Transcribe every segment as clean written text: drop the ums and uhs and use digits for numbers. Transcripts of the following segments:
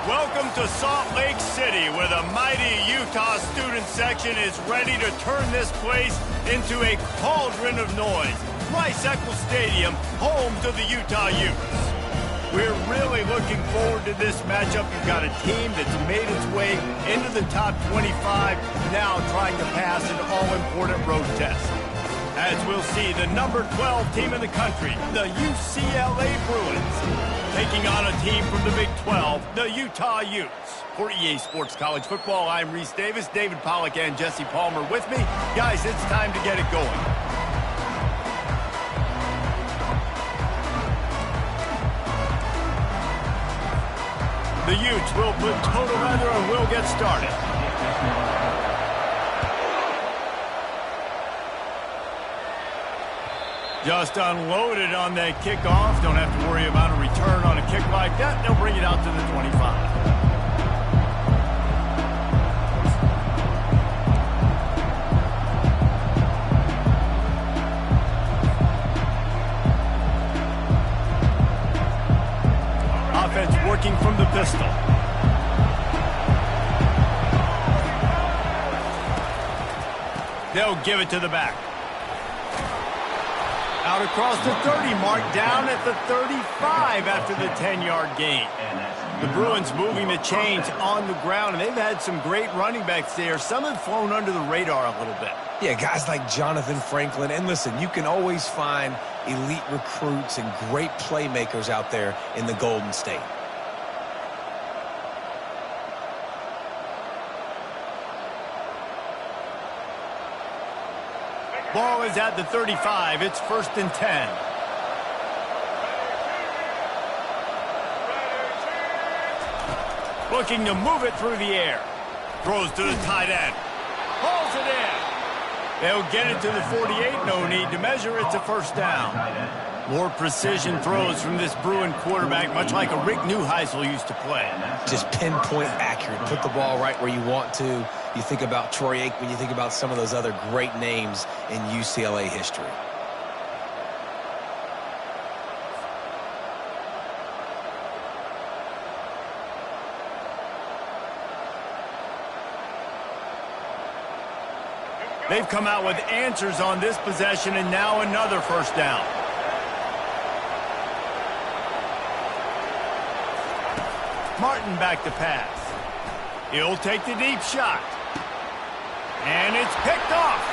Welcome to Salt Lake City, where the mighty Utah student section is ready to turn this place into a cauldron of noise. Rice-Eccles Stadium, home to the Utah Utes. We're really looking forward to this matchup. You've got a team that's made its way into the top 25, now trying to pass an all-important road test. As we'll see, the number 12 team in the country, the UCLA Bruins, taking on a team from the Big 12, the Utah Utes. For EA Sports College Football, I'm Reese Davis, David Pollack, and Jesse Palmer with me. Guys, it's time to get it going. The Utes will put total weather and we'll get started. Just unloaded on that kickoff. Don't have to worry about a return on a kick like that. They'll bring it out to the 25. Offense working from the pistol. They'll give it to the back. Out across the 30 mark, down at the 35 after the 10-yard gain. The Bruins moving the chains on the ground, and they've had some great running backs there. Some have flown under the radar a little bit. Yeah, guys like Jonathan Franklin. And listen, you can always find elite recruits and great playmakers out there in the Golden State. Ball is at the 35. It's 1st and 10. Looking to move it through the air. Throws to the tight end. Hauls it in. They'll get it to the 48. No need to measure. It's a 1st down. More precision throws from this Bruin quarterback, much like a Rick Neuheisel used to play. Just pinpoint accurate. Put the ball right where you want to. You think about Troy Aikman, you think about some of those other great names in UCLA history. They've come out with answers on this possession, and now another 1st down. Martin back to pass. He'll take the deep shot. And it's picked off.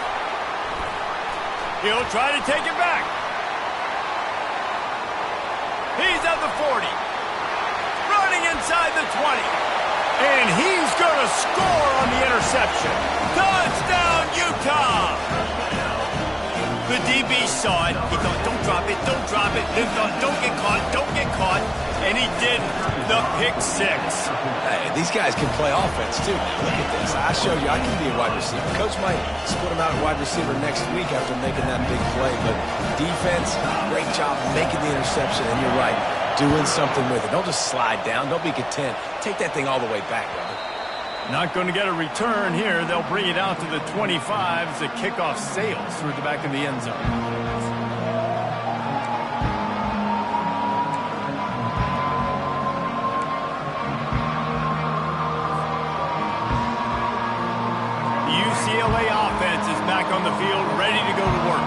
He'll try to take it back. He's at the 40. Running inside the 20. And he's going to score on the interception. Touchdown, Utah! The DB saw it. He thought, don't drop it, don't drop it. He thought, don't get caught, don't get caught. And he didn't. The pick 6. Hey, these guys can play offense, too. Look at this. I showed you I can be a wide receiver. Coach might split him out at wide receiver next week after making that big play. But defense, great job making the interception. And you're right, doing something with it. Don't just slide down. Don't be content. Take that thing all the way back, brother. Not going to get a return here. They'll bring it out to the 25 as the kickoff sails through the back of the end zone. The UCLA offense is back on the field, ready to go to work.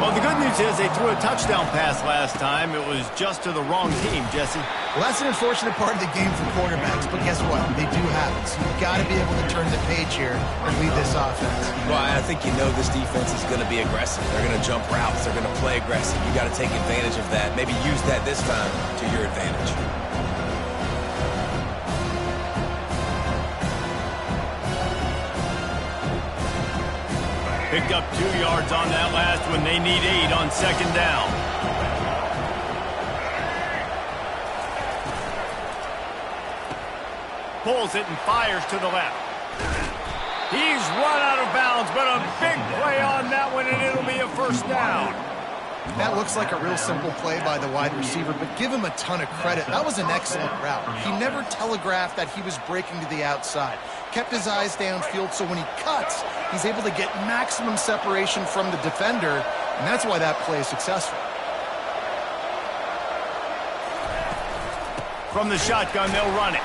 Well, the good news is they threw a touchdown pass last time. It was just to the wrong team, Jesse. Well, that's an unfortunate part of the game for quarterbacks, but guess what? They do have it. So you've got to be able to turn the page here and lead this offense. Well, I think you know this defense is going to be aggressive. They're going to jump routes. They're going to play aggressive. You got to take advantage of that. Maybe use that this time to your advantage. Picked up 2 yards on that last one. They need 8 on 2nd down. Pulls it and fires to the left. He's run out of bounds, but a big play on that one, and it'll be a 1st down. That looks like a real simple play by the wide receiver, but give him a ton of credit. That was an excellent route. He never telegraphed that he was breaking to the outside. Kept his eyes downfield, so when he cuts, he's able to get maximum separation from the defender, and that's why that play is successful. From the shotgun, they'll run it.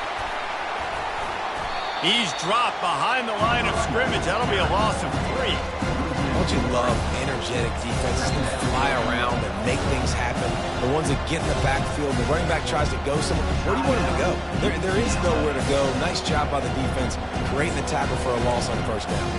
He's dropped behind the line of scrimmage. That'll be a loss of 3. Don't you love energetic defenses that fly around and make things happen? The ones that get in the backfield, the running back tries to go somewhere. Where do you want him to go? There is nowhere to go. Nice job by the defense, creating the tackle for a loss on first down.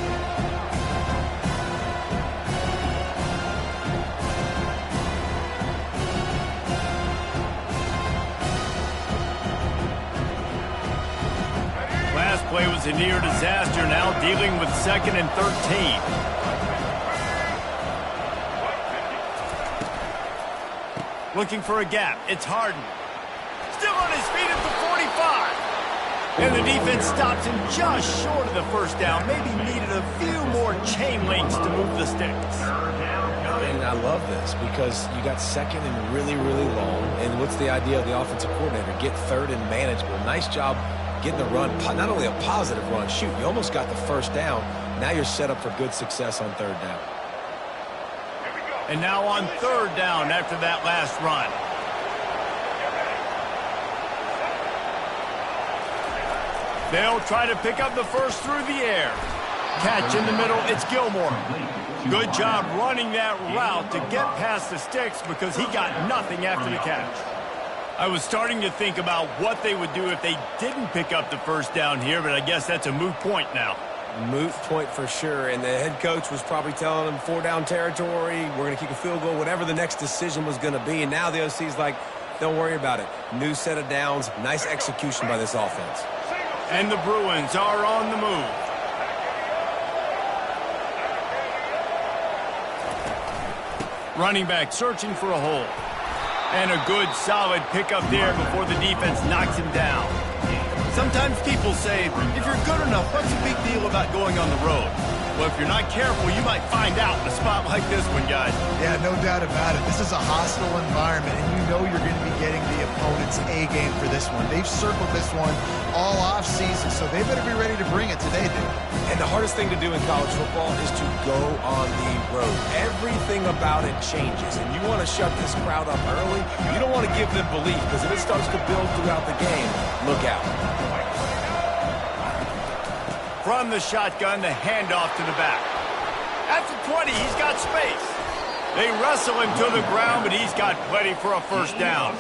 Last play was a near disaster, now dealing with 2nd and 13. Looking for a gap. It's Harden. Still on his feet at the 45. And the defense stops him just short of the first down. Maybe needed a few more chain links to move the sticks. And I love this because you got 2nd and really, really long. And what's the idea of the offensive coordinator? Get 3rd and manageable. Nice job getting the run. Not only a positive run, shoot, you almost got the first down. Now you're set up for good success on 3rd down. And now on 3rd down after that last run. They'll try to pick up the first through the air. Catch in the middle, it's Gilmore. Good job running that route to get past the sticks because he got nothing after the catch. I was starting to think about what they would do if they didn't pick up the first down here, but I guess that's a moot point now. Moot point for sure, and the head coach was probably telling them 4-down territory, we're going to kick a field goal, whatever the next decision was going to be, and now the OC's like, don't worry about it. New set of downs, nice execution by this offense. And the Bruins are on the move. Running back searching for a hole. And a good, solid pickup there before the defense knocks him down. Sometimes people say, if you're good enough, what's the big deal about going on the road? Well, if you're not careful, you might find out in a spot like this one, guys. Yeah, no doubt about it. This is a hostile environment, and you know you're going to be getting the opponent's A game for this one. They've circled this one all offseason, so they better be ready to bring it today, dude. And the hardest thing to do in college football is to go on the road. Everything about it changes, and you want to shut this crowd up early. You don't want to give them belief, because if it starts to build throughout the game, look out. From the shotgun, the handoff to the back. At the 20, he's got space. They wrestle him to the ground, but he's got plenty for a first down.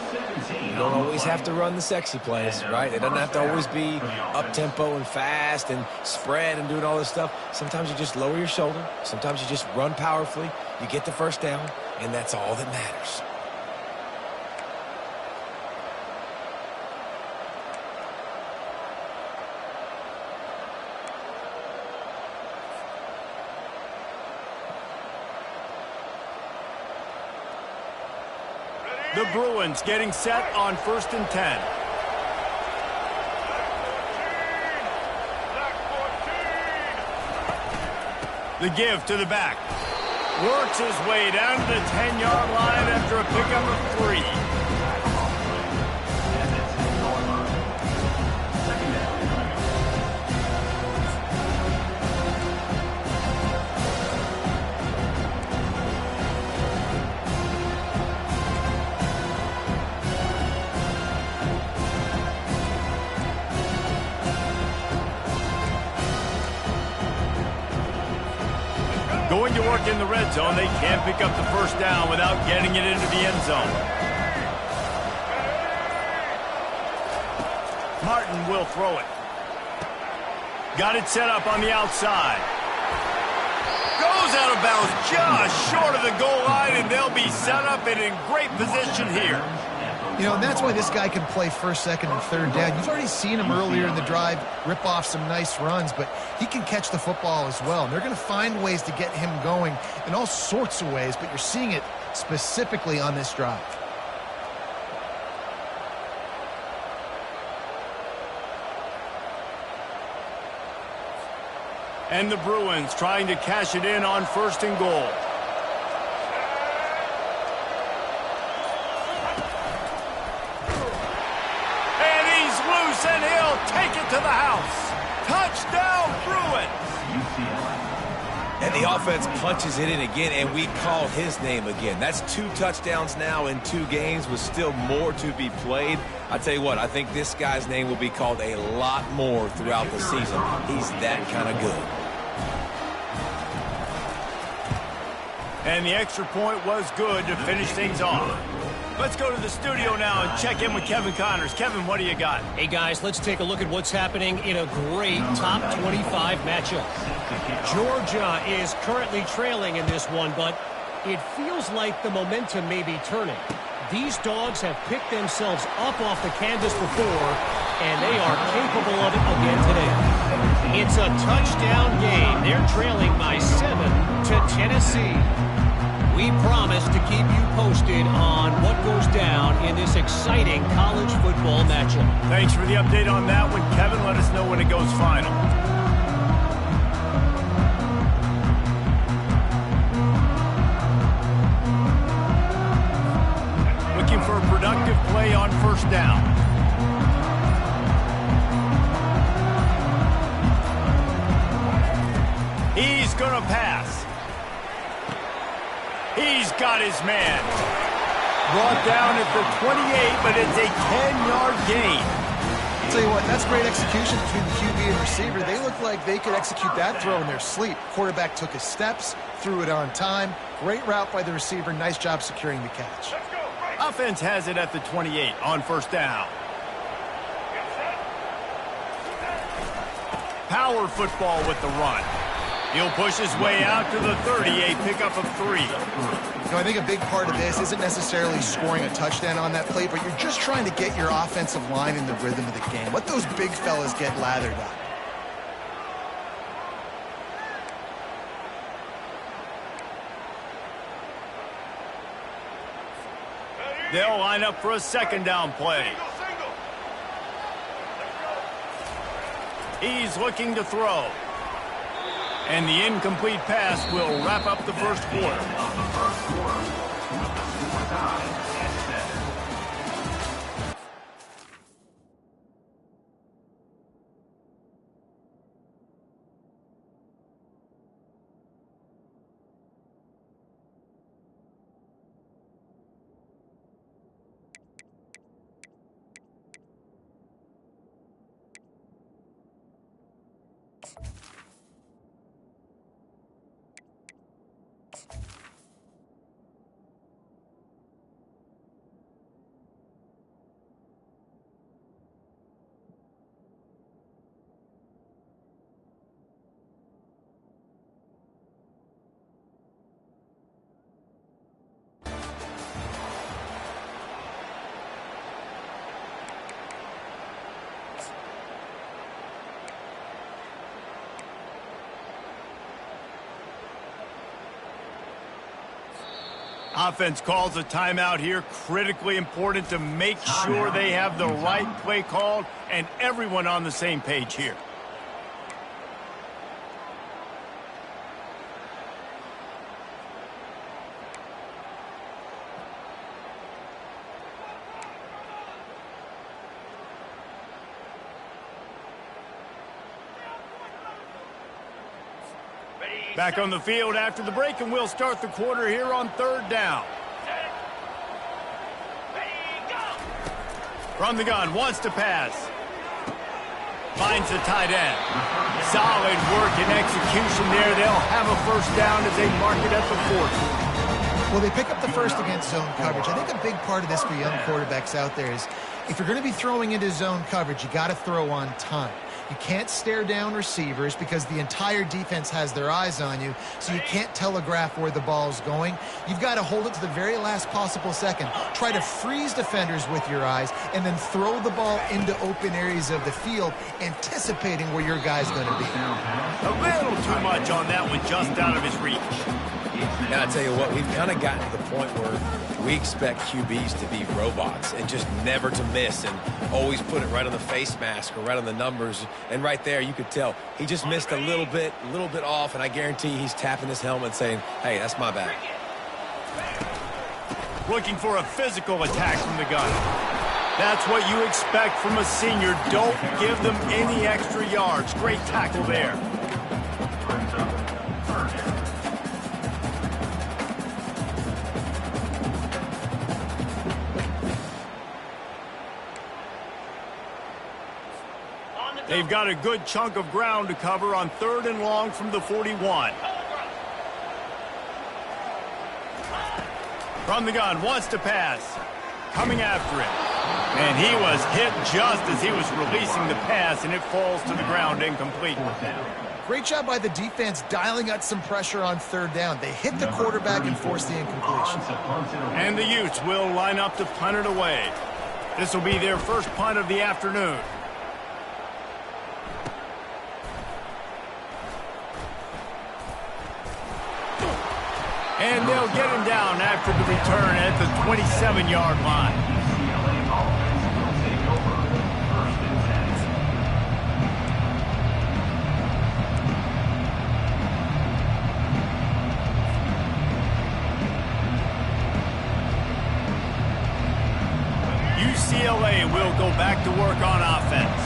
You don't always have to run the sexy plays, right? It doesn't have to always be up-tempo and fast and spread and doing all this stuff. Sometimes you just lower your shoulder. Sometimes you just run powerfully. You get the first down, and that's all that matters. The Bruins getting set on 1st and 10. The give to the back. Works his way down to the 10-yard line after a pickup of 3. Going to work in the red zone. They can't pick up the first down without getting it into the end zone. Martin will throw it. Got it set up on the outside. Goes out of bounds just short of the goal line, and they'll be set up and in great position here. You know, and that's why this guy can play 1st, 2nd, and 3rd down. You've already seen him earlier in the drive rip off some nice runs, but he can catch the football as well. And they're going to find ways to get him going in all sorts of ways, but you're seeing it specifically on this drive. And the Bruins trying to cash it in on 1st and goal. And he'll take it to the house. Touchdown, Bruins! And the offense punches it in again, and we call his name again. That's 2 touchdowns now in 2 games with still more to be played. I tell you what, I think this guy's name will be called a lot more throughout the season. He's that kind of good. And the extra point was good to finish things off. Let's go to the studio now and check in with Kevin Connors. Kevin, what do you got? Hey, guys, let's take a look at what's happening in a great top 25 matchup. Georgia is currently trailing in this one, but it feels like the momentum may be turning. These dogs have picked themselves up off the canvas before, and they are capable of it again today. It's a touchdown game. They're trailing by 7 to Tennessee. We promise to keep you posted on what goes down in this exciting college football matchup. Thanks for the update on that one, Kevin. Let us know when it goes final. Looking for a productive play on first down. He's going to pass. He's got his man. Brought down at the 28, but it's a 10-yard gain. I'll tell you what, that's great execution between the QB and receiver. They look like they could execute that throw in their sleep. Quarterback took his steps, threw it on time. Great route by the receiver. Nice job securing the catch. Offense has it at the 28 on first down. Power football with the run. He'll push his way out to the 30, a pickup of 3. You know, I think a big part of this isn't necessarily scoring a touchdown on that play, but you're just trying to get your offensive line in the rhythm of the game. Let those big fellas get lathered up. They'll line up for a second down play. He's looking to throw. And the incomplete pass will wrap up the first quarter. Offense calls a timeout here. Critically important to make sure they have the right play called and everyone on the same page here. Back on the field after the break, and we'll start the quarter here on third down. From the gun, wants to pass. Finds the tight end. Solid work and execution there. They'll have a first down as they mark it at the 40. Well, they pick up the first against zone coverage. I think a big part of this for young quarterbacks out there is if you're going to be throwing into zone coverage, you got to throw on time. You can't stare down receivers because the entire defense has their eyes on you, so you can't telegraph where the ball's going. You've got to hold it to the very last possible second. Try to freeze defenders with your eyes and then throw the ball into open areas of the field, anticipating where your guy's going to be. A little too much on that one, just out of his reach. And I tell you what, we've kind of gotten to the point where we expect QBs to be robots and just never to miss and always put it right on the face mask or right on the numbers. And right there, you could tell he just missed a little bit off, and I guarantee he's tapping his helmet saying, hey, that's my bad. Looking for a physical attack from the gun. That's what you expect from a senior. Don't give them any extra yards. Great tackle there. They've got a good chunk of ground to cover on 3rd and long from the 41. From the gun, wants to pass. Coming after it. And he was hit just as he was releasing the pass, and it falls to the ground incomplete. Great job by the defense dialing out some pressure on 3rd down. They hit the quarterback and forced the incompletion. And the Utes will line up to punt it away. This will be their first punt of the afternoon. And they'll get him down after the return at the 27-yard line. UCLA will go back to work on offense.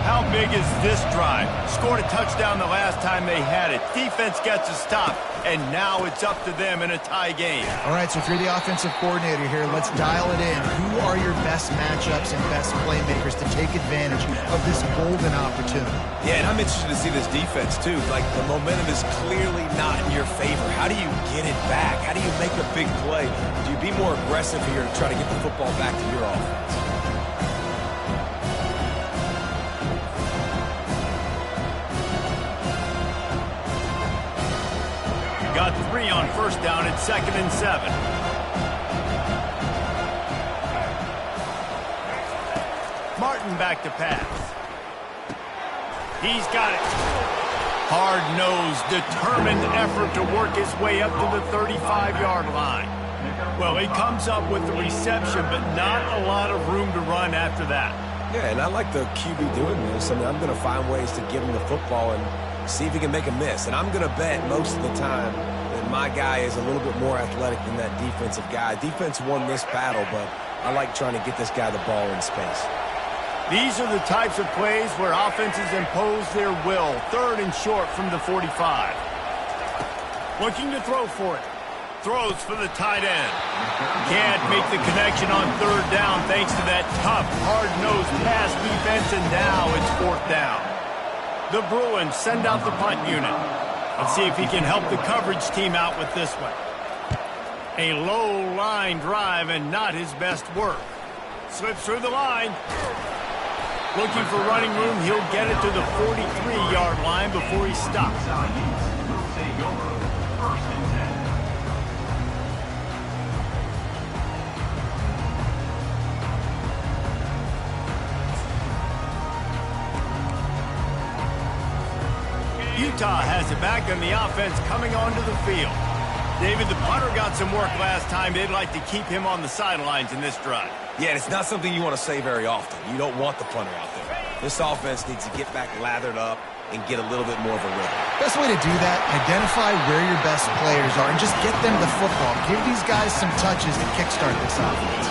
How big is this drive? Scored a touchdown the last time they had it. Defense gets a stop, and now it's up to them in a tie game. All right, so if you're the offensive coordinator here, let's dial it in. Who are your best matchups and best playmakers to take advantage of this golden opportunity? Yeah, and I'm interested to see this defense, too. Like, the momentum is clearly not in your favor. How do you get it back? How do you make a big play? Do you be more aggressive here to try to get the football back to your offense? Got 3 on 1st down at 2nd and 7. Martin back to pass. He's got it. Hard-nosed, determined effort to work his way up to the 35-yard line. Well, he comes up with the reception, but not a lot of room to run after that. Yeah, and I like the QB doing this. I mean, I'm going to find ways to give him the football and see if he can make a miss. And I'm going to bet most of the time that my guy is a little bit more athletic than that defensive guy. Defense won this battle, but I like trying to get this guy the ball in space. These are the types of plays where offenses impose their will. 3rd and short from the 45. Looking to throw for it. Throws for the tight end. Can't make the connection on 3rd down thanks to that tough, hard-nosed pass defense, and now it's 4th down. The Bruins send out the punt unit. Let's see if he can help the coverage team out with this one. A low line drive and not his best work. Slips through the line. Looking for running room, he'll get it to the 43-yard line before he stops. Utah has it back, and the offense coming onto the field. David, the punter got some work last time. They'd like to keep him on the sidelines in this drive. Yeah, and it's not something you want to say very often. You don't want the punter out there. This offense needs to get back lathered up and get a little bit more of a rhythm. Best way to do that, identify where your best players are and just get them the football. Give these guys some touches to kickstart this offense.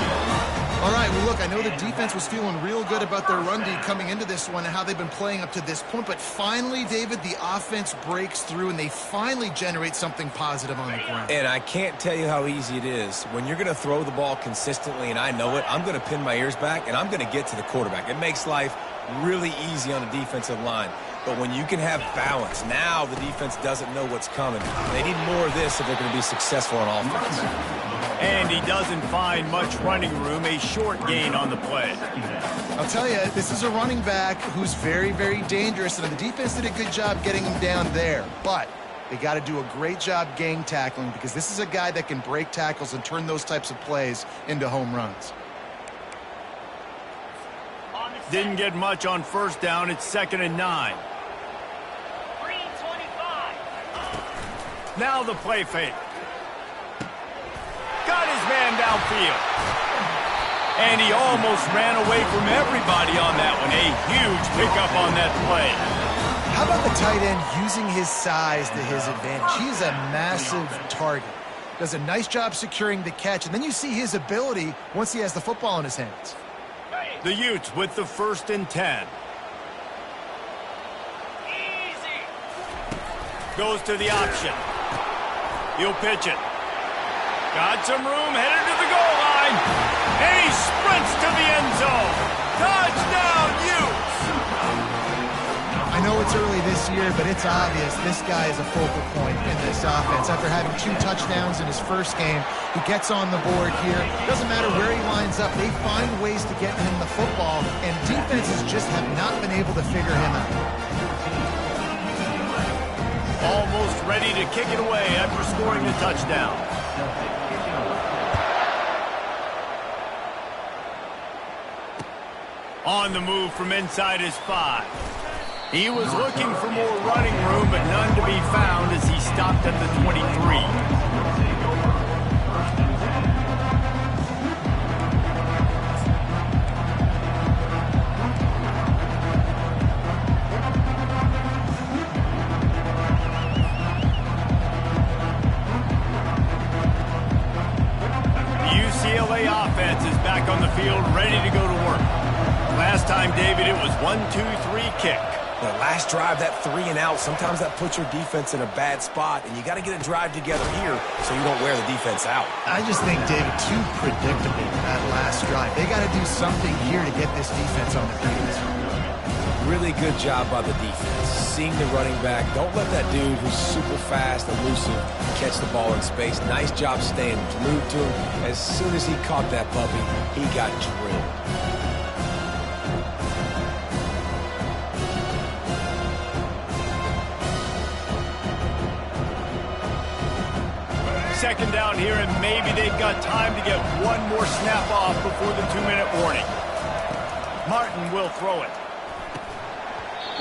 All right, well, look, I know the defense was feeling real good about their run D coming into this one and how they've been playing up to this point, but finally, David, the offense breaks through and they finally generate something positive on the ground. And I can't tell you how easy it is. When you're going to throw the ball consistently, and I know it, I'm going to pin my ears back, and I'm going to get to the quarterback. It makes life really easy on the defensive line. But when you can have balance, now the defense doesn't know what's coming. They need more of this if they're going to be successful on offense. And he doesn't find much running room, a short gain on the play. I'll tell you, this is a running back who's very, very dangerous, and the defense did a good job getting him down there. But they got to do a great job gang tackling because this is a guy that can break tackles and turn those types of plays into home runs. Didn't get much on 1st down. It's 2nd and 9. Now the play fake. Got his man downfield. And he almost ran away from everybody on that one. A huge pickup on that play. How about the tight end using his size to his advantage? He's a massive target. Does a nice job securing the catch. And then you see his ability once he has the football in his hands. The Utes with the 1st and 10. Easy. Goes to the option. He'll pitch it. Got some room, headed to the goal line. And he sprints to the end zone. Touchdown, Utes. year, but it's obvious this guy is a focal point in this offense. After having 2 touchdowns in his first game, he gets on the board here. Doesn't matter where he lines up, they find ways to get him the football, and defenses just have not been able to figure him out. Almost ready to kick it away after scoring the touchdown. On the move from inside his 5. He was looking for more running room, but none to be found as he stopped at the 23. UCLA offense is back on the field, ready to go to work. Last time, David, it was 1-2-3 kick. The last drive, that 3 and out, sometimes that puts your defense in a bad spot, and you got to get a drive together here so you don't wear the defense out. I just think, David, too predictable that last drive. They got to do something here to get this defense on their feet. Really good job by the defense. Seeing the running back. Don't let that dude who's super fast, elusive, catch the ball in space. Nice job staying glued to him. As soon as he caught that puppy, he got drilled. Second down here, and maybe they've got time to get one more snap off before the 2-minute warning. Martin will throw it.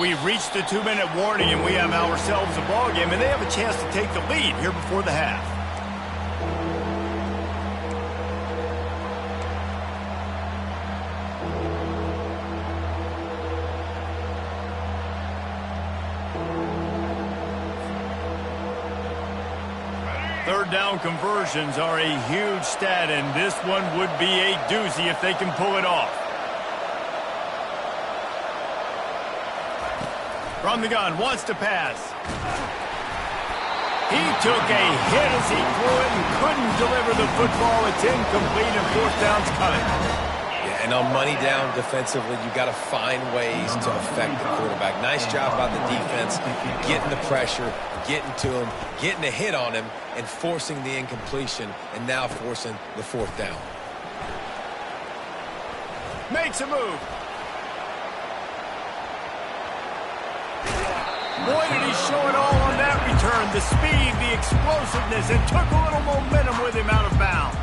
We've reached the 2-minute warning, and we have ourselves a ball game, and they have a chance to take the lead here before the half. Third down conversions are a huge stat, and this one would be a doozy if they can pull it off. From the gun, wants to pass. He took a hit as he threw it and couldn't deliver the football. It's incomplete, and 4th down's coming. Yeah, and on money down defensively, you got to find ways to affect the quarterback. Nice job by the defense, getting the pressure, getting to him, getting a hit on him, and forcing the incompletion, and now forcing the 4th down. Makes a move. Boy, did he show it all on that return. The speed, the explosiveness, and took a little momentum with him out of bounds.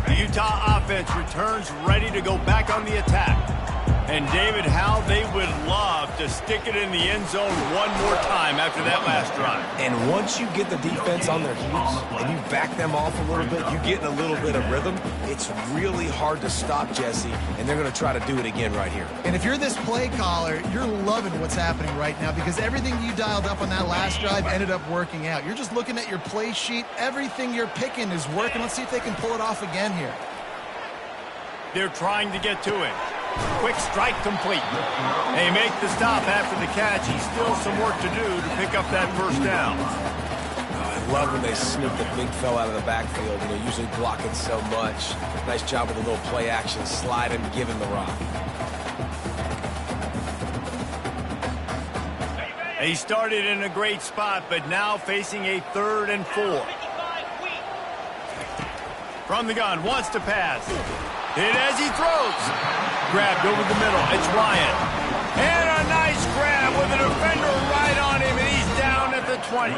The Utah offense returns ready to go back on the attack. And, David, how they would love to stick it in the end zone one more time after that last drive. And once you get the defense on their heels and you back them off a little bit, you get in a little bit of rhythm, it's really hard to stop, Jesse, and they're going to try to do it again right here. And if you're this play caller, you're loving what's happening right now because everything you dialed up on that last drive ended up working out. You're just looking at your play sheet. Everything you're picking is working. Let's see if they can pull it off again here. They're trying to get to it. Quick strike complete. They make the stop after the catch. He's still some work to do to pick up that 1st down. I love when they snoop the big fella out of the backfield. You know, usually blocking so much. Nice job with a little play action. Slide him, give him the rock. He started in a great spot, but now facing a 3rd and 4. From the gun, wants to pass. Hit as he throws. Grabbed over the middle. It's Ryan. And a nice grab with a defender right on him, and he's down at the 20.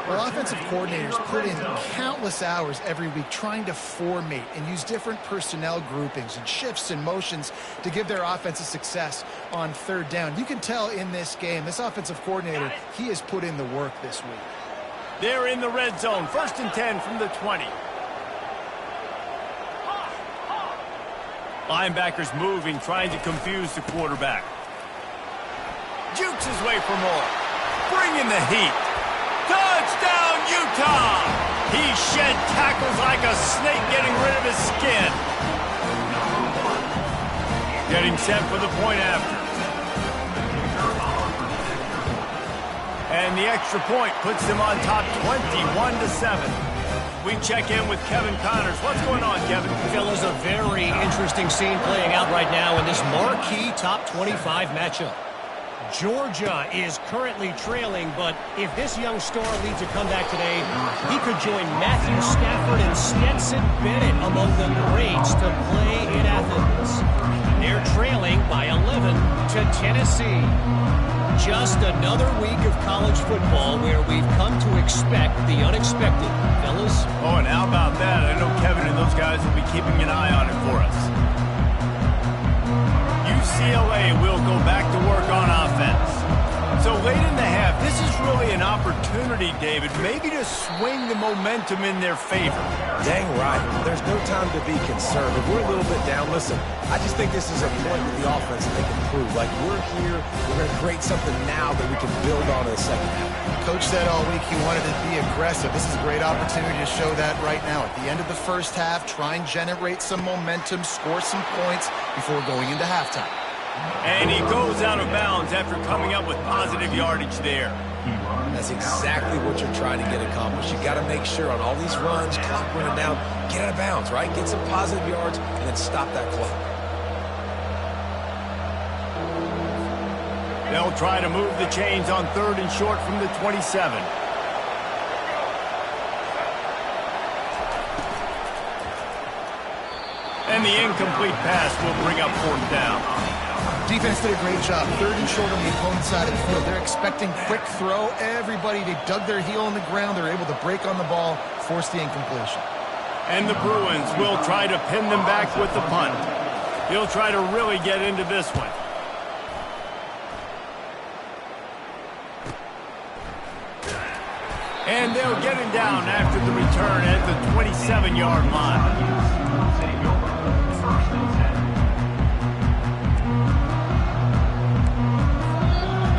Well, offensive coordinators put in countless hours every week trying to formate and use different personnel groupings and shifts and motions to give their offensive success on 3rd down. You can tell in this game, this offensive coordinator, he has put in the work this week. They're in the red zone. 1st and 10 from the 20. Linebackers moving, trying to confuse the quarterback. Jukes his way for more. Bringing the heat. Touchdown, Utah! He shed tackles like a snake getting rid of his skin. Getting set for the point after. And the extra point puts them on top 21-7. we check in with Kevin Connors. What's going on, Kevin? Fellas, a very interesting scene playing out right now in this marquee top 25 matchup. Georgia is currently trailing, but if this young star leads a comeback today, he could join Matthew Stafford and Stetson Bennett among the greats to play in Athens. They're trailing by 11 to Tennessee. Just another week of college football where we've come to expect the unexpected, fellas. Oh, and how about that? I know Kevin and those guys will be keeping an eye on it for us. UCLA will go back to work on offense. So late in the half, this is really an opportunity, David, maybe to swing the momentum in their favor. Dang right. There's no time to be concerned. If we're a little bit down, listen, I just think this is a point with the offense that they can prove. Like, we're here, we're going to create something now that we can build on in the second half. Coach said all week he wanted to be aggressive. This is a great opportunity to show that right now. At the end of the first half, try and generate some momentum, score some points before going into halftime. And he goes out of bounds after coming up with positive yardage there. That's exactly what you're trying to get accomplished. You got to make sure on all these runs, clock running down, get out of bounds, right? Get some positive yards and then stop that clock. They'll try to move the chains on 3rd and short from the 27. And the incomplete pass will bring up 4th down. Defense did a great job. 3rd and short on the opponent's side of the field. They're expecting quick throw. Everybody, they dug their heel on the ground. They're able to break on the ball, force the incompletion. And the Bruins will try to pin them back with the punt. He'll try to really get into this one. And they'll get him down after the return at the 27-yard line.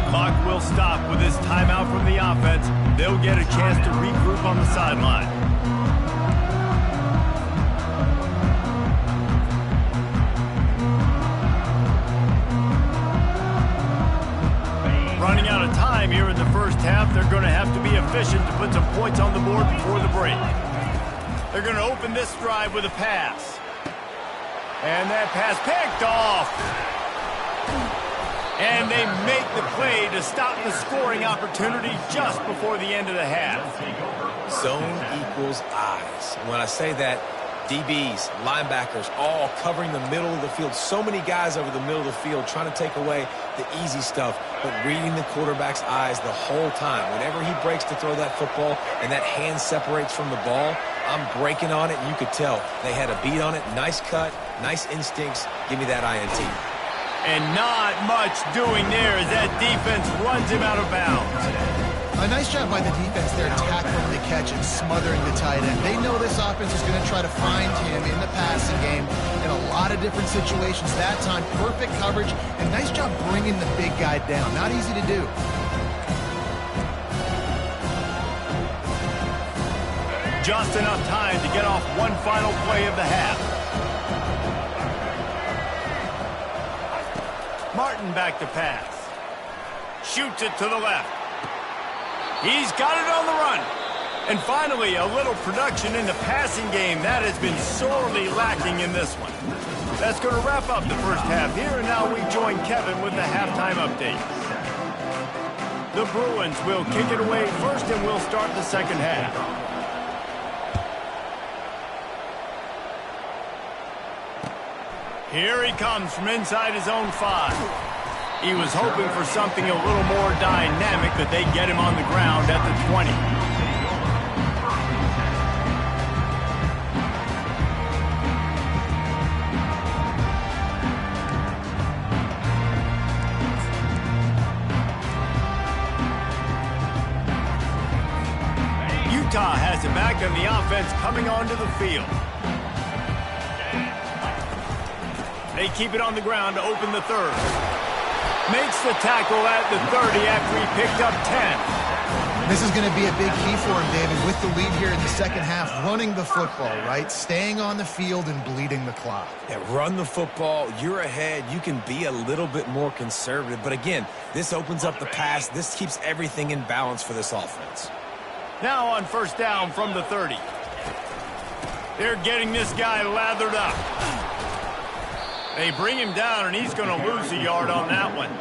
Clock will stop with this timeout from the offense. They'll get a chance to regroup on the sideline. Running out of time here in the first half, they're going to have to be efficient to put some points on the board before the break. They're going to open this drive with a pass. And that pass picked off. And they make the play to stop the scoring opportunity just before the end of the half. Zone equals eyes. And when I say that, DBs, linebackers, all covering the middle of the field. So many guys over the middle of the field trying to take away the easy stuff, but reading the quarterback's eyes the whole time. Whenever he breaks to throw that football and that hand separates from the ball, I'm breaking on it, and you could tell they had a beat on it. Nice cut, nice instincts. Give me that INT. And not much doing there as that defense runs him out of bounds. A nice job by the defense there, tackling the catch and smothering the tight end. They know this offense is going to try to find him in the passing game in a lot of different situations. That time, perfect coverage, and nice job bringing the big guy down. Not easy to do. Just enough time to get off one final play of the half. Martin back to pass. Shoots it to the left. He's got it on the run. And finally, a little production in the passing game. That has been sorely lacking in this one. That's going to wrap up the first half here, and now we join Kevin with the halftime update. The Bruins will kick it away first, and we'll start the second half. Here he comes from inside his own 5. He was hoping for something a little more dynamic, but they get him on the ground at the 20. Utah has it back, and the offense coming onto the field. They keep it on the ground to open the 3rd. Makes the tackle at the 30 after he picked up 10. This is going to be a big key for him, David, with the lead here in the second half, running the football, right? Staying on the field and bleeding the clock. Yeah, run the football. You're ahead. You can be a little bit more conservative. But again, this opens up the pass. This keeps everything in balance for this offense. Now on first down from the 30. They're getting this guy lathered up. They bring him down, and he's going to lose a yard on that one.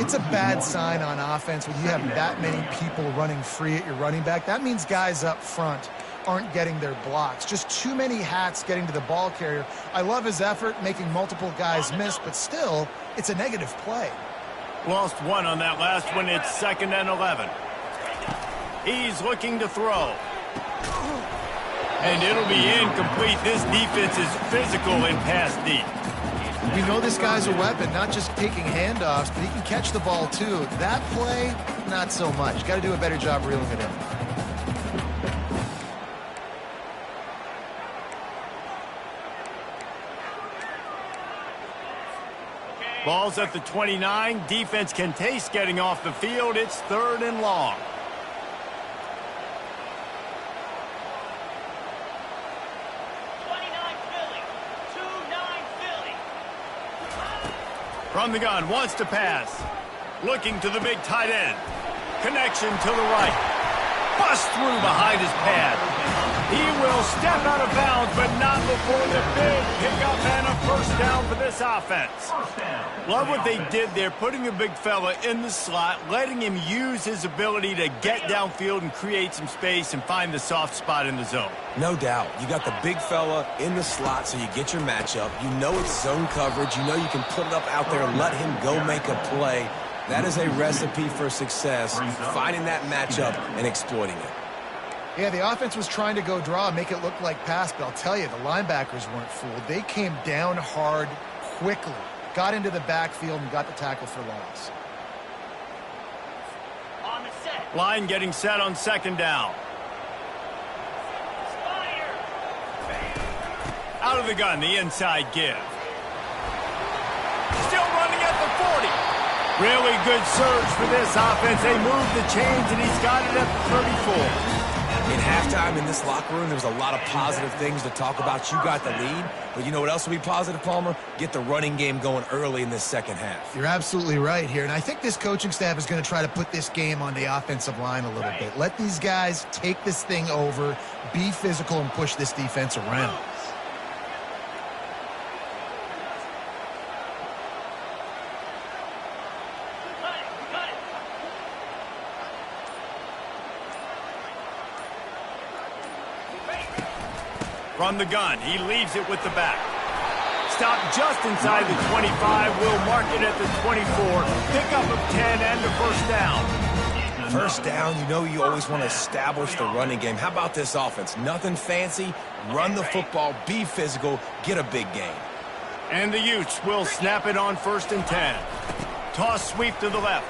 It's a bad sign on offense when you have that many people running free at your running back. That means guys up front aren't getting their blocks. Just too many hats getting to the ball carrier. I love his effort, making multiple guys miss, but still, it's a negative play. Lost one on that last one. It's 2nd and 11. He's looking to throw. And it'll be incomplete. This defense is physical in pass deep. We know this guy's a weapon, not just taking handoffs, but he can catch the ball too. That play, not so much. Got to do a better job reeling it in. Ball's at the 29. Defense can taste getting off the field. It's 3rd and long. From the gun, wants to pass. Looking to the big tight end. Connection to the right. Bust through behind his pad. He will step out of bounds, but not before the big pickup and a first down for this offense. Love what they did there, putting the big fella in the slot, letting him use his ability to get downfield and create some space and find the soft spot in the zone. No doubt. You got the big fella in the slot, so you get your matchup. You know it's zone coverage. You know you can put it up out there and let him go make a play. That is a recipe for success, finding that matchup and exploiting it. Yeah, the offense was trying to go draw, make it look like pass, but I'll tell you, the linebackers weren't fooled. They came down hard quickly, got into the backfield, and got the tackle for loss. On the set. Line getting set on 2nd down. Out of the gun, the inside give. Still running at the 40. Really good surge for this offense. They moved the chains, and he's got it at the 34. In halftime in this locker room, there was a lot of positive things to talk about. You got the lead, but you know what else will be positive, Palmer? Get the running game going early in this second half. You're absolutely right here, and I think this coaching staff is going to try to put this game on the offensive line a little bit. Let these guys take this thing over, be physical, and push this defense around. From the gun, he leaves it with the back. Stop just inside the 25. Will mark it at the 24. Pickup of 10 and a first down. First down, you know you always want to establish the running game. How about this offense? Nothing fancy. Run the football, be physical, get a big gain. And the Utes will snap it on 1st and 10. Toss sweep to the left.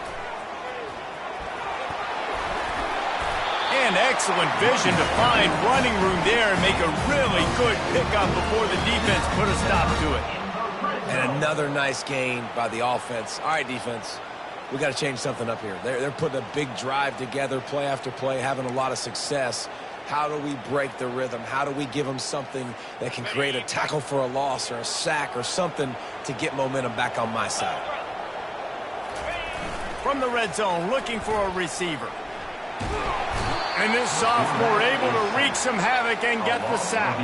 And excellent vision to find running room there and make a really good pickup before the defense put a stop to it. And another nice gain by the offense. All right, defense, we got to change something up here. They're putting a big drive together, play after play, having a lot of success. How do we break the rhythm? How do we give them something that can create a tackle for a loss or a sack or something to get momentum back on my side? From the red zone, looking for a receiver. And this sophomore able to wreak some havoc and get the sack.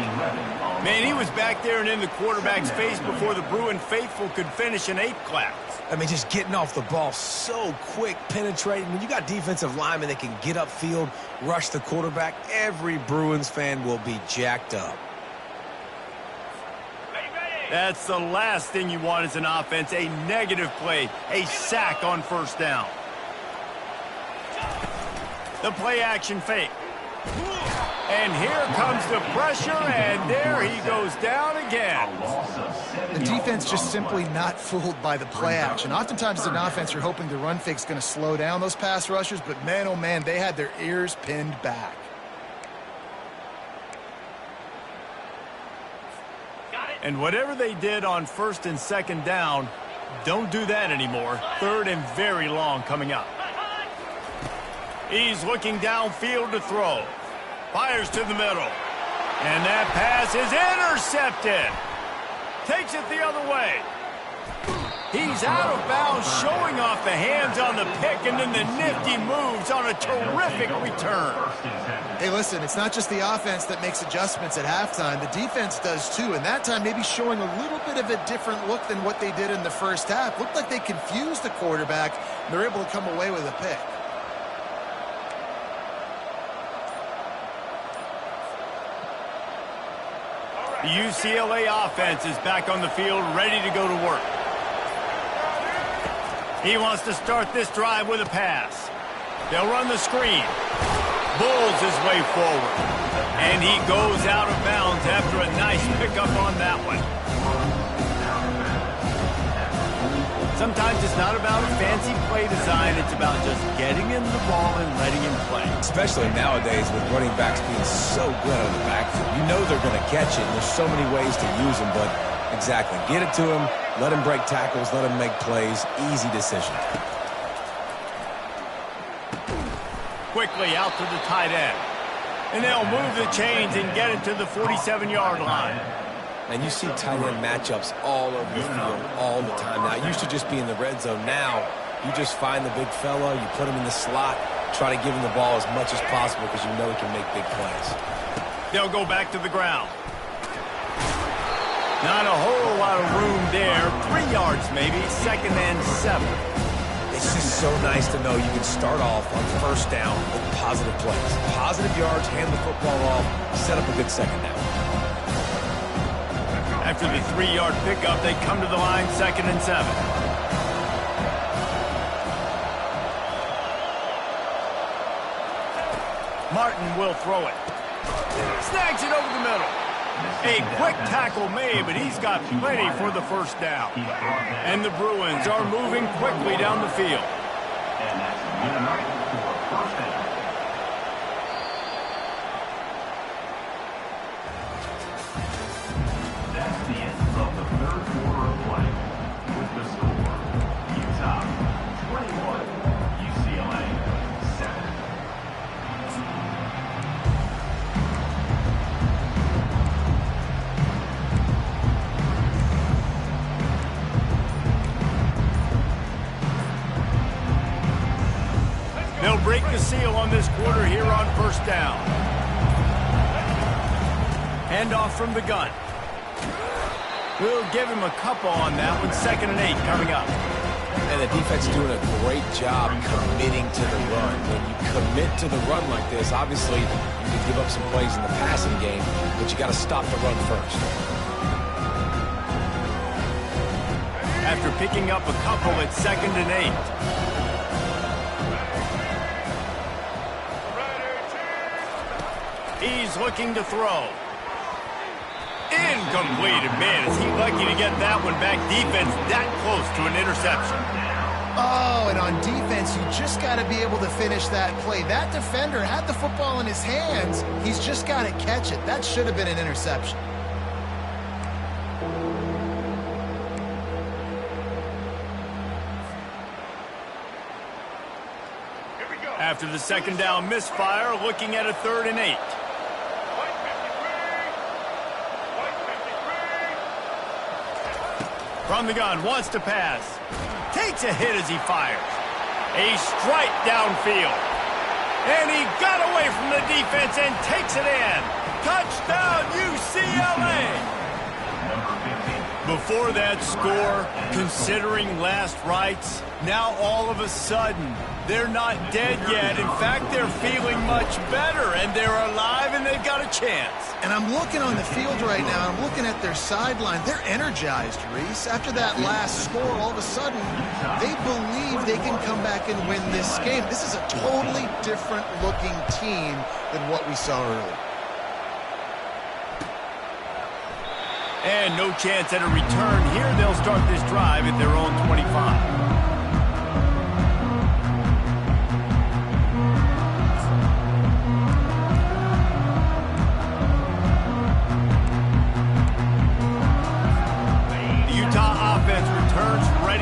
Man, he was back there and in the quarterback's face before the Bruin faithful could finish an 8 class. I mean, just getting off the ball so quick, penetrating. When you got defensive linemen that can get upfield, rush the quarterback, every Bruins fan will be jacked up. That's the last thing you want as an offense, a negative play, a sack on 1st down. The play action fake. And here comes the pressure, and there he goes down again. The defense just simply not fooled by the play action. Oftentimes as an offense, you're hoping the run fake's going to slow down those pass rushers, but man, oh man, they had their ears pinned back. And whatever they did on 1st and 2nd down, don't do that anymore. 3rd and very long coming up. He's looking downfield to throw. Fires to the middle. And that pass is intercepted. Takes it the other way. He's out of bounds, showing off the hands on the pick, and then the nifty moves on a terrific return. Hey, listen, it's not just the offense that makes adjustments at halftime. The defense does too, and that time maybe showing a little bit of a different look than what they did in the first half. Looked like they confused the quarterback, and they're able to come away with a pick. The UCLA offense is back on the field, ready to go to work. He wants to start this drive with a pass. They'll run the screen. Bulls his way forward. And he goes out of bounds after a nice pickup on that one. Sometimes it's not about a fancy play design. It's about just getting him the ball and letting him play. Especially nowadays with running backs being so good out of the backfield. You know they're going to catch it, and there's so many ways to use them, but exactly. Get it to him, let him break tackles, let him make plays. Easy decision. Quickly out to the tight end. And they'll move the chains and get it to the 47-yard line. And you see tight end matchups all over the field all the time now. It used to just be in the red zone. Now, you just find the big fella, you put him in the slot, try to give him the ball as much as possible because you know he can make big plays. They'll go back to the ground. Not a whole lot of room there. 3 yards maybe, 2nd and 7. It's just so nice to know you can start off on first down with positive plays. Positive yards, hand the football off, set up a good second down. After the 3-yard pickup, they come to the line, 2nd and 7. Martin will throw it. Snags it over the middle. A quick tackle made, but he's got plenty for the first down. And the Bruins are moving quickly down the field. That's the end of the third quarter of play. With the score, Utah 21, UCLA 7. They'll break the seal on this quarter here on first down. Handoff from the gun. We'll give him a couple on that one. 2nd and 8 coming up. And the defense doing a great job committing to the run. When you commit to the run like this, obviously you can give up some plays in the passing game, but you got to stop the run first. After picking up a couple at 2nd and 8. He's looking to throw. Incomplete. Man, is he lucky to get that one back. Defense that close to an interception. Oh, and on defense, you just got to be able to finish that play. That defender had the football in his hands. He's just got to catch it. That should have been an interception. After the 2nd down misfire, looking at a 3rd and 8. From the gun, wants to pass. Takes a hit as he fires. A strike downfield. And he got away from the defense and takes it in. Touchdown, UCLA! Before that score, considering last rites, now all of a sudden, they're not dead yet. In fact, they're feeling much better, and they're alive, and they've got a chance. And I'm looking on the field right now. I'm looking at their sideline. They're energized, Reese. After that last score, all of a sudden, they believe they can come back and win this game. This is a totally different-looking team than what we saw earlier. And no chance at a return here. They'll start this drive at their own 25.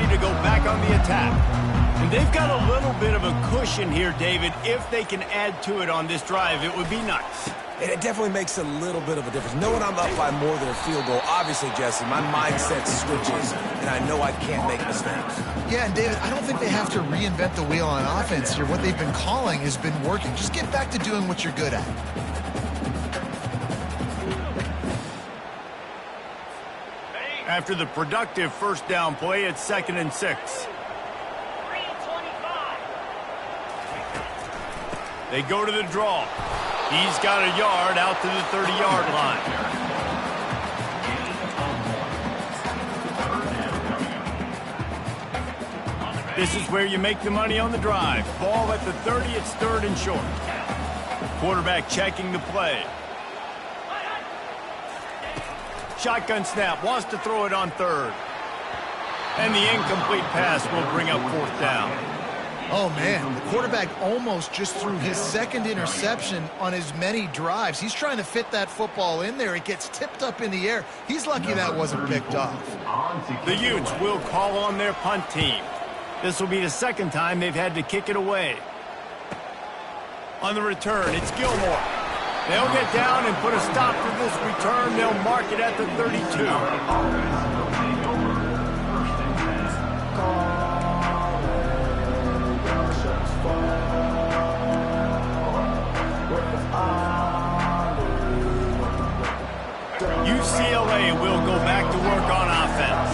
To go back on the attack. And they've got a little bit of a cushion here, David. If they can add to it on this drive, it would be nice. And it definitely makes a little bit of a difference. Knowing I'm up by more than a field goal, obviously, Jesse, my mindset switches, and I know I can't make mistakes. Yeah, and David, I don't think they have to reinvent the wheel on offense here. What they've been calling has been working. Just get back to doing what you're good at. After the productive first down play, it's 2nd and 6. They go to the draw. He's got a yard out to the 30-yard line. This is where you make the money on the drive. Ball at the 30, it's 3rd and short. Quarterback checking the play. Shotgun snap, wants to throw it on 3rd. And the incomplete pass will bring up 4th down. Oh, man, the quarterback almost just threw his 2nd interception on as many drives. He's trying to fit that football in there. It gets tipped up in the air. He's lucky that wasn't picked off. The Utes will call on their punt team. This will be the 2nd time they've had to kick it away. On the return, it's Gilmore. They'll get down and put a stop to this return. They'll mark it at the 32. UCLA will go back to work on offense.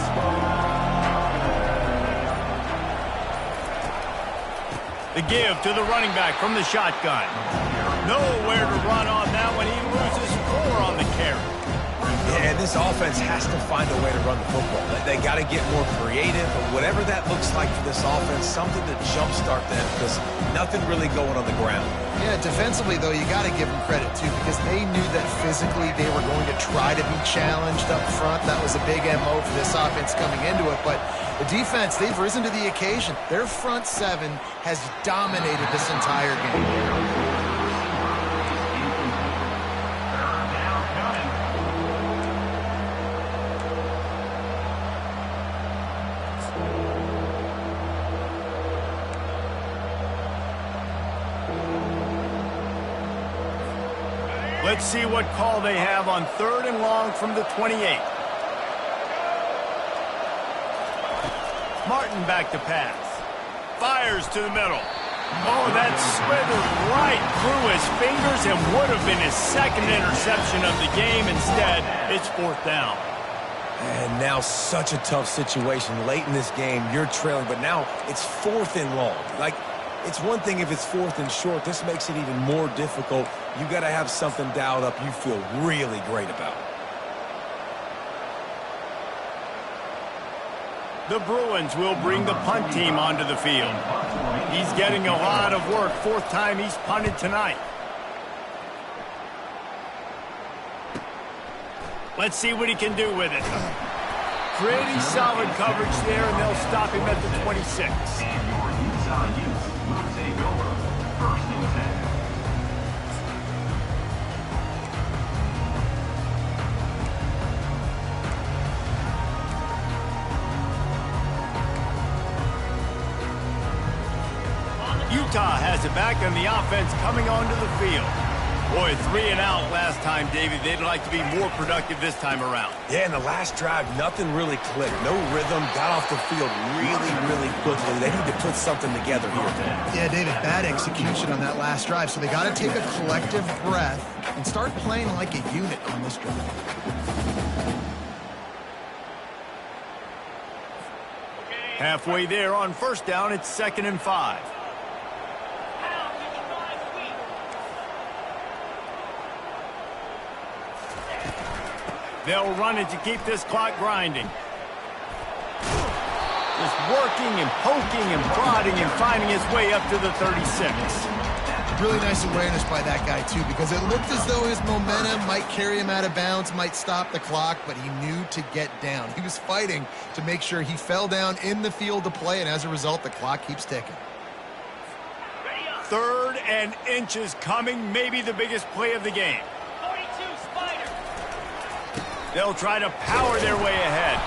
The give to the running back from the shotgun. Nowhere to run on that one. He loses 4 on the carry. Yeah, this offense has to find a way to run the football. They got to get more creative, but whatever that looks like for this offense, something to jumpstart them, because nothing really going on the ground. Yeah, defensively, though, you got to give them credit, too, because they knew that physically they were going to try to be challenged up front. That was a big MO for this offense coming into it, but the defense, they've risen to the occasion. Their front 7 has dominated this entire game. Let's see what call they have on 3rd and long from the 28. Martin back to pass. Fires to the middle. Oh, that slithered right through his fingers and would have been his 2nd interception of the game. Instead, it's 4th down. And now such a tough situation. Late in this game, you're trailing, but now it's 4th and long. Like, it's one thing if it's 4th and short. This makes it even more difficult. You got to have something dialed up you feel really great about. The Bruins will bring the punt team onto the field. He's getting a lot of work. 4th time he's punted tonight. Let's see what he can do with it. Pretty solid coverage there, and they'll stop him at the 26. Utah has it back, and the offense coming onto the field. Boy, 3 and out last time, David. They'd like to be more productive this time around. Yeah, in the last drive, nothing really clicked. No rhythm, got off the field really quickly. They need to put something together here. Yeah, David, bad execution on that last drive, so they got to take a collective breath and start playing like a unit on this drive. Halfway there on 1st down, it's 2nd and 5. They'll run it to keep this clock grinding. Just working and poking and prodding and finding his way up to the 36. Really nice awareness by that guy, too, because it looked as though his momentum might carry him out of bounds, might stop the clock, but he knew to get down. He was fighting to make sure he fell down in the field to play, and as a result, the clock keeps ticking. 3rd and inches coming, maybe the biggest play of the game. They'll try to power their way ahead.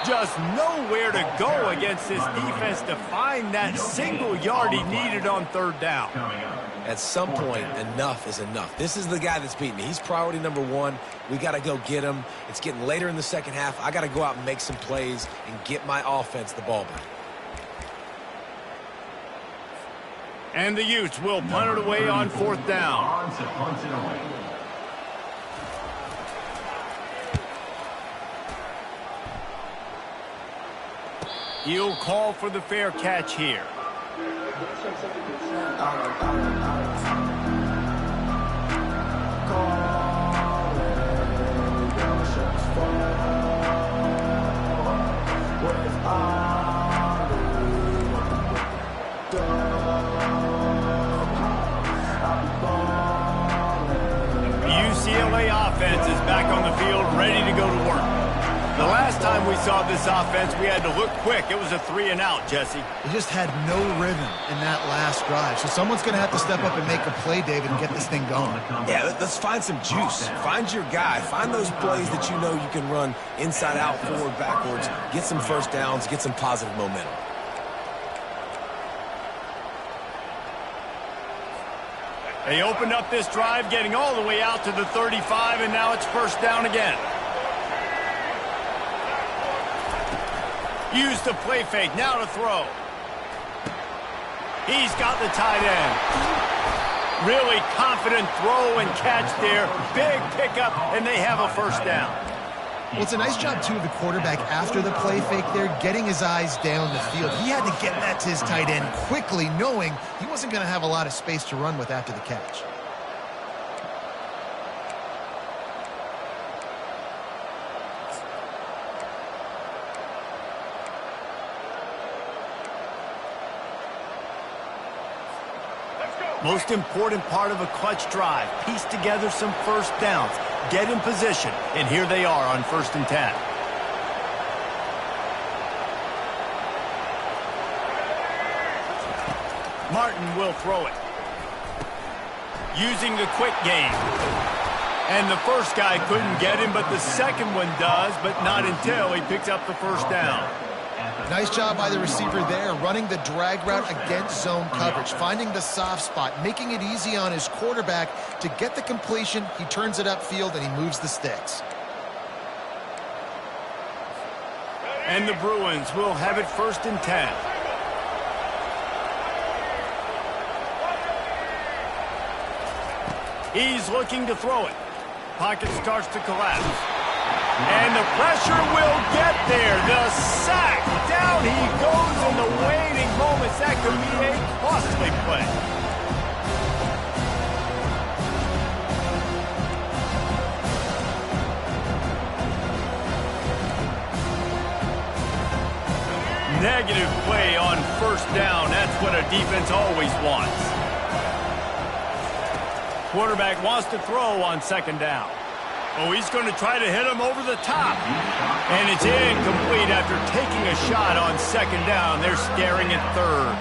Just nowhere to go against this defense to find that single yard he needed on 3rd down. at some point, enough is enough. This is the guy that's beating me. He's priority number one. We got to go get him. It's getting later in the second half. I got to go out and make some plays and get my offense the ball back. And the Utes will punt it away on 4th down. On to punt it away. He'll call for the fair catch here. The UCLA offense is back on the field, ready to go to work. The last time we saw this offense, we had to look quick. It was a 3-and-out, Jesse. They just had no rhythm in that last drive. So someone's going to have to step up and make a play, David, and get this thing going. Yeah, let's find some juice. Find your guy. Find those plays that you know you can run inside out, forward, backwards. Get some first downs. Get some positive momentum. They opened up this drive, getting all the way out to the 35, and now it's 1st down again. Use the play fake, now to throw. He's got the tight end. Really confident throw and catch there. Big pickup, and they have a 1st down. Well, it's a nice job, too, of the quarterback after the play fake there, getting his eyes down the field. He had to get that to his tight end quickly, knowing he wasn't going to have a lot of space to run with after the catch. Most important part of a clutch drive. Piece together some 1st downs. Get in position. And here they are on 1st and 10. Martin will throw it. Using the quick game. And the first guy couldn't get him, but the second one does, but not until he picks up the 1st down. Nice job by the receiver there, running the drag route against zone coverage, finding the soft spot, making it easy on his quarterback to get the completion. He turns it upfield, and he moves the sticks. And the Bruins will have it 1st and 10. He's looking to throw it. Pocket starts to collapse. And the pressure will get there. The sack. Down he goes in the waiting moments. That could be a costly play. Negative play on 1st down. That's what a defense always wants. Quarterback wants to throw on 2nd down. Oh, he's going to try to hit him over the top. And it's incomplete after taking a shot on 2nd down. They're staring at 3rd.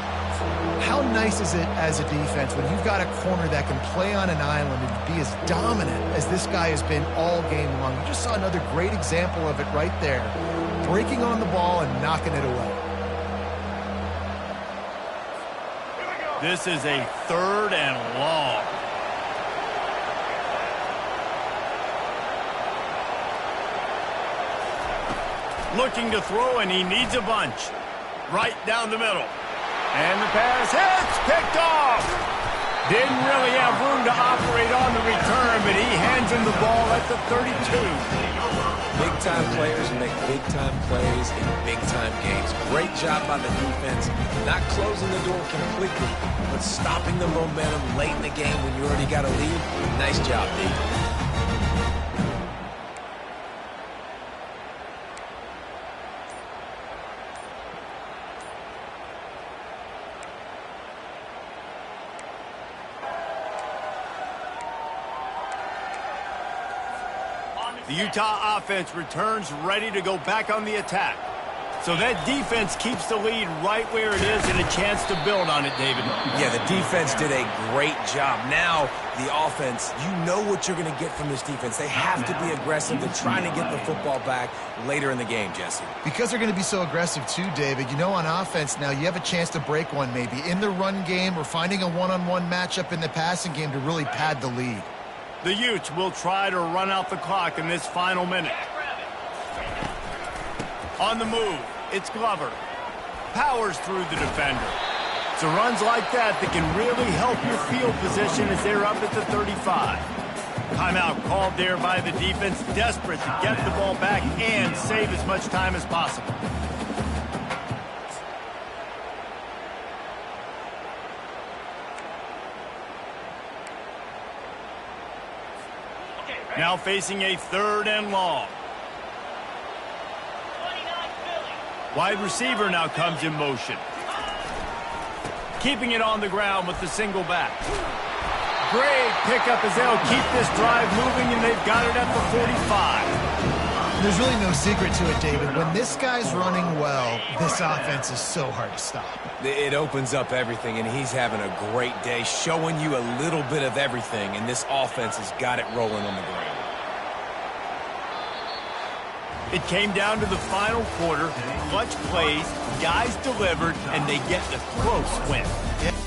How nice is it as a defense when you've got a corner that can play on an island and be as dominant as this guy has been all game long? You just saw another great example of it right there. Breaking on the ball and knocking it away. This is a 3rd and long. Looking to throw, and he needs a bunch. Right down the middle. And the pass hits, picked off. Didn't really have room to operate on the return, but he hands him the ball at the 32. Big-time players make big-time plays in big-time games. Great job by the defense, not closing the door completely, but stopping the momentum late in the game when you already got a lead. Nice job, D. The Utah offense returns ready to go back on the attack. So that defense keeps the lead right where it is and a chance to build on it, David. Yeah, the defense did a great job. Now, the offense, you know what you're going to get from this defense. They have to be aggressive. They're trying to get the football back later in the game, Jesse. Because they're going to be so aggressive too, David, you know, on offense now, you have a chance to break one maybe in the run game or finding a one-on-one matchup in the passing game to really pad the lead. The Utes will try to run out the clock in this final minute. On the move, it's Glover. Powers through the defender. So runs like that can really help your field position as they're up at the 35. Timeout called there by the defense, desperate to get the ball back and save as much time as possible. Now facing a 3rd and long. Wide receiver now comes in motion. Keeping it on the ground with the single back. Great pickup as they'll keep this drive moving, and they've got it at the 45. There's really no secret to it, David. When this guy's running well, this offense is so hard to stop. It opens up everything, and he's having a great day, showing you a little bit of everything, and this offense has got it rolling on the ground. It came down to the final quarter, clutch plays, guys delivered, and they get the close win. Yeah.